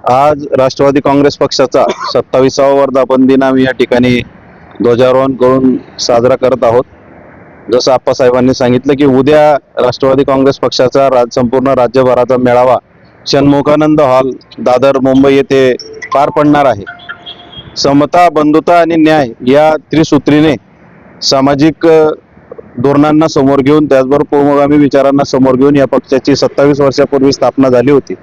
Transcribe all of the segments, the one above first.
आज राष्ट्रवादी काँग्रेस पक्षाचा 27वा वर्धापन दिन आम्ही या ठिकाणी ध्वजारोहण करून साजरा करत आहोत. जसं आप्पासाहेबांनी सांगितलं की उद्या राष्ट्रवादी काँग्रेस पक्षाचा संपूर्ण राज्यभराचा मेळावा षण्मुखानंद हॉल दादर मुंबई येथे पार पडणार आहे. समता, बंधुता आणि न्याय या त्रिसूत्रीने सामाजिक धोरणांना समोर घेऊन त्याचबरोबर पुरोगामी विचारांना समोर घेऊन या पक्षाची 27 वर्षापूर्वी स्थापना झाली होती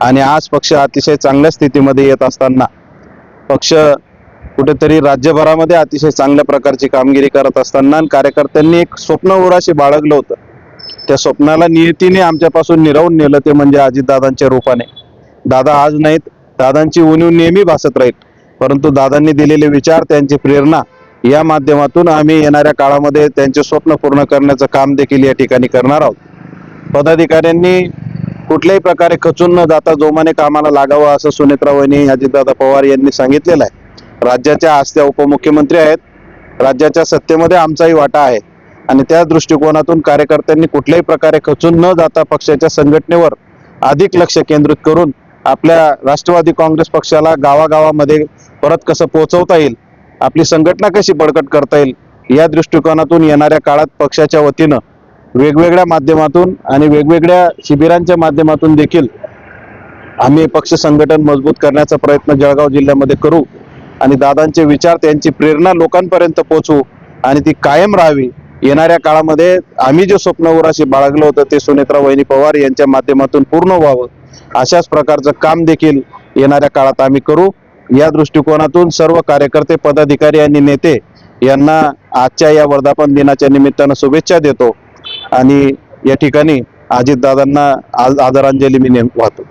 आणि आज पक्ष अतिशय चांगल्या स्थितीमध्ये येत असताना पक्ष कुठेतरी राज्यभरामध्ये अतिशय चांगल्या प्रकारची कामगिरी करत असताना कार्यकर्त्यांनी एक स्वप्न उराशी बाळगलं होतं. त्या स्वप्नाला नियतीने आमच्यापासून निरवून नेलं ते म्हणजे अजितदादांच्या रूपाने. दादा आज नाहीत, दादांची उणीव नेहमी भासत राहील, परंतु दादांनी दिलेले विचार, त्यांची प्रेरणा या माध्यमातून आम्ही येणाऱ्या काळामध्ये त्यांचे स्वप्न पूर्ण करण्याचं काम देखील या ठिकाणी करणार आहोत. पदाधिकाऱ्यांनी कुठल्याही प्रकारे खचून न जाता जोमाने कामाला लागावं असं सुनेत्रा वहिनी, अजितदादा पवार यांनी सांगितलेलं आहे. राज्याच्या आज त्या उपमुख्यमंत्री आहेत, राज्याच्या सत्तेमध्ये आमचाही वाटा आहे आणि त्या दृष्टिकोनातून कार्यकर्त्यांनी कुठल्याही प्रकारे खचून न जाता पक्षाच्या संघटनेवर अधिक लक्ष केंद्रित करून आपल्या राष्ट्रवादी काँग्रेस पक्षाला गावागावामध्ये परत कसं पोहोचवता येईल, आपली संघटना कशी बळकट करता येईल या दृष्टिकोनातून येणाऱ्या काळात पक्षाच्या वतीनं वेगवेगळ्या माध्यमातून आणि वेगवेगळ्या शिबिरांच्या माध्यमातून देखील आम्ही पक्ष संघटन मजबूत करण्याचा प्रयत्न जळगाव जिल्ह्यामध्ये करू आणि दादांचे विचार, त्यांची प्रेरणा लोकांपर्यंत पोहोचवू आणि ती कायम राहावी. येणाऱ्या काळामध्ये आम्ही जे स्वप्न उराशी बाळगलं होतं ते सुनेत्रा वहिनी पवार यांच्या माध्यमातून पूर्ण व्हावं, अशाच प्रकारचं काम देखील येणाऱ्या काळात आम्ही करू. या दृष्टिकोनातून सर्व कार्यकर्ते, पदाधिकारी आणि नेते यांना आजच्या या वर्धापन दिनाच्या निमित्तानं शुभेच्छा देतो आणि या ठिकाणी अजितदादांना आदरांजली मी वाहतो.